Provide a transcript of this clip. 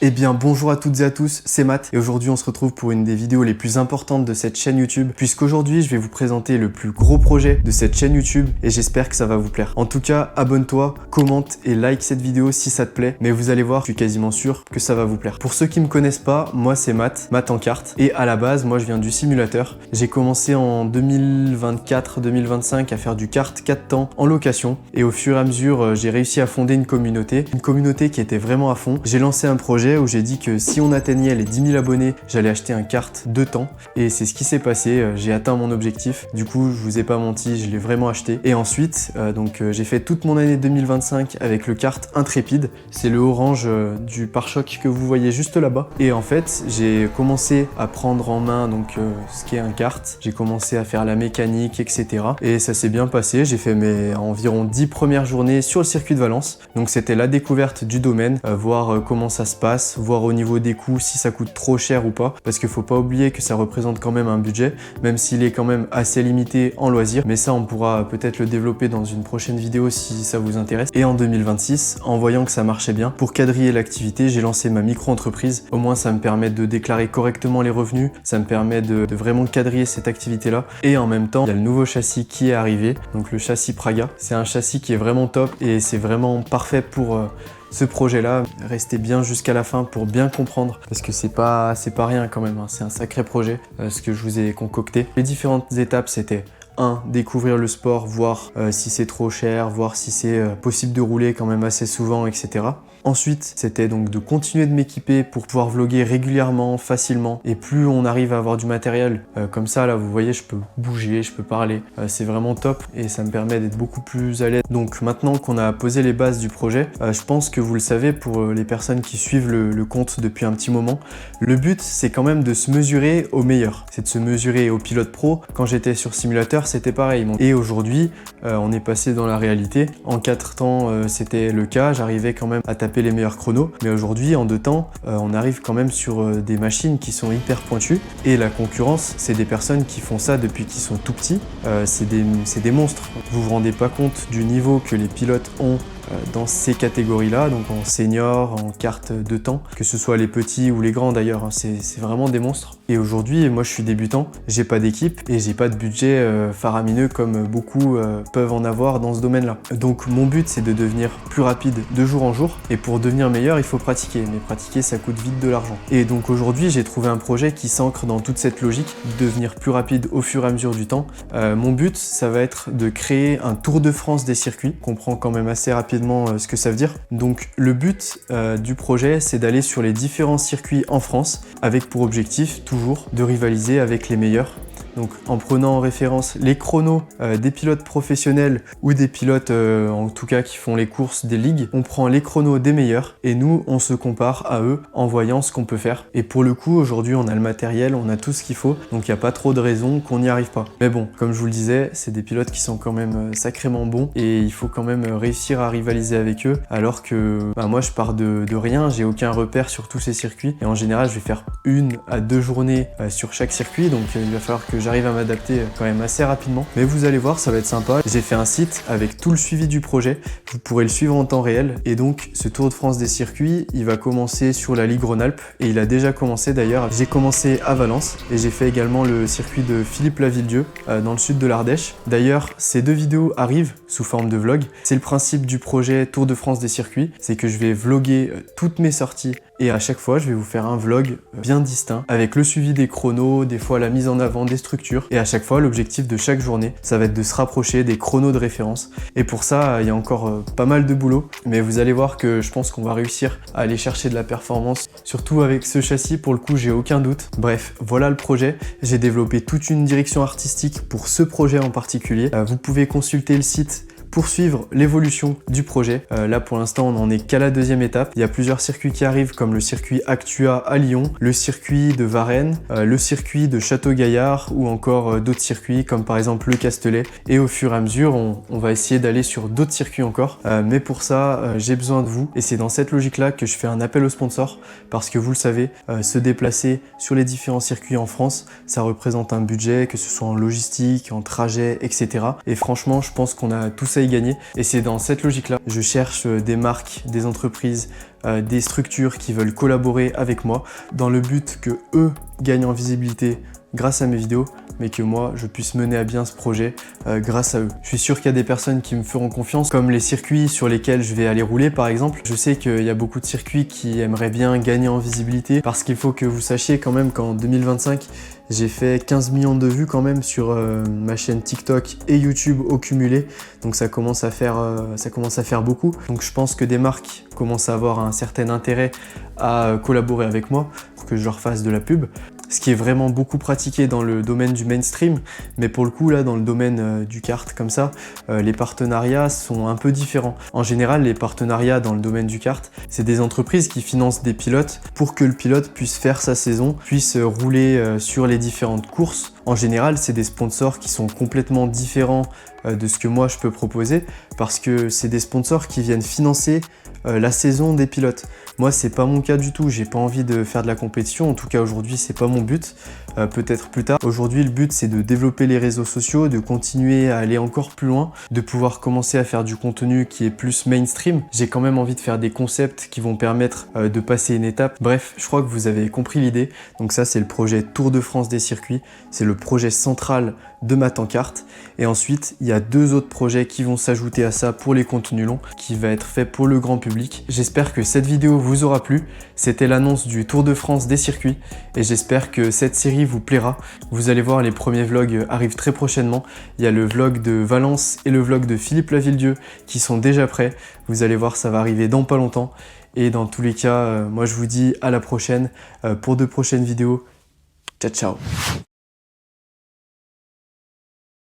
Eh bien bonjour à toutes et à tous, c'est Matt et aujourd'hui on se retrouve pour une des vidéos les plus importantes de cette chaîne YouTube puisqu'aujourd'hui je vais vous présenter le plus gros projet de cette chaîne YouTube et j'espère que ça va vous plaire. En tout cas, abonne-toi, commente et like cette vidéo si ça te plaît, mais vous allez voir, je suis quasiment sûr que ça va vous plaire. Pour ceux qui me connaissent pas, moi c'est Matt en carte et à la base moi je viens du simulateur. J'ai commencé en 2024-2025 à faire du kart 4 temps en location et au fur et à mesure j'ai réussi à fonder une communauté qui était vraiment à fond. J'ai lancé un projet où j'ai dit que si on atteignait les 10 000 abonnés, j'allais acheter un kart 2 temps et c'est ce qui s'est passé, j'ai atteint mon objectif. Du coup, je vous ai pas menti, je l'ai vraiment acheté. Et ensuite, j'ai fait toute mon année 2025 avec le kart Intrépide. C'est le orange du pare-choc que vous voyez juste là-bas. Et en fait, j'ai commencé à prendre en main ce qu'est un kart. J'ai commencé à faire la mécanique, etc. Et ça s'est bien passé. J'ai fait mes environ 10 premières journées sur le circuit de Valence. Donc c'était la découverte du domaine, voir comment ça se passe, voir au niveau des coûts si ça coûte trop cher ou pas, parce qu'il faut pas oublier que ça représente quand même un budget, même s'il est quand même assez limité en loisirs, mais ça on pourra peut-être le développer dans une prochaine vidéo si ça vous intéresse. Et en 2026, en voyant que ça marchait bien, pour quadriller l'activité, j'ai lancé ma micro-entreprise. Au moins ça me permet de déclarer correctement les revenus, ça me permet de vraiment quadriller cette activité-là, et en même temps, il y a le nouveau châssis qui est arrivé, donc le châssis Praga. C'est un châssis qui est vraiment top et c'est vraiment parfait pour ce projet-là. Restez bien jusqu'à la fin pour bien comprendre parce que c'est pas rien quand même, hein. C'est un sacré projet ce que je vous ai concocté. Les différentes étapes, c'était 1. Découvrir le sport, voir si c'est trop cher, voir si c'est possible de rouler quand même assez souvent, etc. Ensuite, c'était donc de continuer de m'équiper pour pouvoir vlogger régulièrement, facilement. Et plus on arrive à avoir du matériel, comme ça, là, vous voyez, je peux bouger, je peux parler. C'est vraiment top et ça me permet d'être beaucoup plus à l'aise. Donc maintenant qu'on a posé les bases du projet, je pense que vous le savez pour les personnes qui suivent le compte depuis un petit moment, le but, c'est quand même de se mesurer au meilleur. C'est de se mesurer au pilote pro. Quand j'étais sur simulateur, c'était pareil. Et aujourd'hui, on est passé dans la réalité. En 4 temps, c'était le cas. J'arrivais quand même à taper les meilleurs chronos, mais aujourd'hui en 2 temps on arrive quand même sur des machines qui sont hyper pointues et la concurrence c'est des personnes qui font ça depuis qu'ils sont tout petits, c'est des monstres. Vous vous rendez pas compte du niveau que les pilotes ont dans ces catégories-là, donc en senior, en carte de temps, que ce soit les petits ou les grands d'ailleurs, hein, c'est vraiment des monstres. Et aujourd'hui, moi je suis débutant, j'ai pas d'équipe et j'ai pas de budget faramineux comme beaucoup peuvent en avoir dans ce domaine-là. Donc mon but c'est de devenir plus rapide de jour en jour et pour devenir meilleur il faut pratiquer, mais pratiquer ça coûte vite de l'argent. Et donc aujourd'hui j'ai trouvé un projet qui s'ancre dans toute cette logique, de devenir plus rapide au fur et à mesure du temps. Mon but ça va être de créer un Tour de France des circuits, qu'on comprend quand même assez rapidement ce que ça veut dire. Donc le but du projet c'est d'aller sur les différents circuits en France avec pour objectif toujours de rivaliser avec les meilleurs. Donc en prenant en référence les chronos des pilotes professionnels ou des pilotes en tout cas qui font les courses des ligues, on prend les chronos des meilleurs et nous on se compare à eux en voyant ce qu'on peut faire. Et pour le coup aujourd'hui on a le matériel, on a tout ce qu'il faut, donc il n'y a pas trop de raisons qu'on n'y arrive pas. Mais bon, comme je vous le disais, c'est des pilotes qui sont quand même sacrément bons et il faut quand même réussir à rivaliser avec eux, alors que moi je pars de rien, j'ai aucun repère sur tous ces circuits et en général je vais faire 1 à 2 journées sur chaque circuit, donc il va falloir que j'arrive à m'adapter quand même assez rapidement. Mais vous allez voir, ça va être sympa. J'ai fait un site avec tout le suivi du projet. Vous pourrez le suivre en temps réel. Et donc, ce Tour de France des circuits, il va commencer sur la Ligue Rhône-Alpes. Et il a déjà commencé d'ailleurs. J'ai commencé à Valence. Et j'ai fait également le circuit de Philippe Lavilledieu dans le sud de l'Ardèche. D'ailleurs, ces 2 vidéos arrivent sous forme de vlog. C'est le principe du projet Tour de France des circuits. C'est que je vais vlogger toutes mes sorties. Et à chaque fois, je vais vous faire un vlog bien distinct avec le suivi des chronos, des fois la mise en avant des structures. Et à chaque fois, l'objectif de chaque journée, ça va être de se rapprocher des chronos de référence. Et pour ça, il y a encore pas mal de boulot. Mais vous allez voir que je pense qu'on va réussir à aller chercher de la performance. Surtout avec ce châssis, pour le coup, j'ai aucun doute. Bref, voilà le projet. J'ai développé toute une direction artistique pour ce projet en particulier. Vous pouvez consulter le site pour suivre l'évolution du projet. Là pour l'instant on n'en est qu'à la 2e étape. Il y a plusieurs circuits qui arrivent comme le circuit Actua à Lyon, le circuit de Varennes, le circuit de Château-Gaillard ou encore d'autres circuits comme par exemple le Castellet. Et au fur et à mesure on va essayer d'aller sur d'autres circuits encore. Mais pour ça j'ai besoin de vous et c'est dans cette logique là que je fais un appel aux sponsors parce que vous le savez, se déplacer sur les différents circuits en France ça représente un budget, que ce soit en logistique, en trajet, etc. Et franchement je pense qu'on a tout ça à y gagner. Et c'est dans cette logique-là, je cherche des marques, des entreprises, des structures qui veulent collaborer avec moi dans le but que eux gagnent en visibilité grâce à mes vidéos, mais que moi je puisse mener à bien ce projet grâce à eux. Je suis sûr qu'il y a des personnes qui me feront confiance, comme les circuits sur lesquels je vais aller rouler par exemple. Je sais qu'il y a beaucoup de circuits qui aimeraient bien gagner en visibilité, parce qu'il faut que vous sachiez quand même qu'en 2025, j'ai fait 15 millions de vues quand même sur ma chaîne TikTok et YouTube au cumulé, donc ça commence à faire beaucoup. Donc je pense que des marques commencent à avoir un certain intérêt à collaborer avec moi pour que je leur fasse de la pub. Ce qui est vraiment beaucoup pratiqué dans le domaine du mainstream, mais pour le coup là dans le domaine du kart comme ça, les partenariats sont un peu différents. En général, les partenariats dans le domaine du kart, c'est des entreprises qui financent des pilotes pour que le pilote puisse faire sa saison, puisse rouler sur les différentes courses. En général, c'est des sponsors qui sont complètement différents de ce que moi je peux proposer, parce que c'est des sponsors qui viennent financer la saison des pilotes. Moi, c'est pas mon cas du tout, j'ai pas envie de faire de la compétition, en tout cas aujourd'hui c'est pas mon but, peut-être plus tard. Aujourd'hui le but c'est de développer les réseaux sociaux, de continuer à aller encore plus loin, de pouvoir commencer à faire du contenu qui est plus mainstream. J'ai quand même envie de faire des concepts qui vont permettre de passer une étape. Bref, je crois que vous avez compris l'idée. Donc ça c'est le projet Tour de France des circuits, c'est le projet central de Maths-en-Kart. Et ensuite, il y a 2 autres projets qui vont s'ajouter à ça pour les contenus longs, qui va être fait pour le grand public. J'espère que cette vidéo vous aura plu. C'était l'annonce du Tour de France des circuits et j'espère que cette série vous plaira. Vous allez voir, les premiers vlogs arrivent très prochainement. Il y a le vlog de Valence et le vlog de Philippe Lavilledieu qui sont déjà prêts. Vous allez voir, ça va arriver dans pas longtemps. Et dans tous les cas, moi je vous dis à la prochaine pour de prochaines vidéos. Ciao, ciao!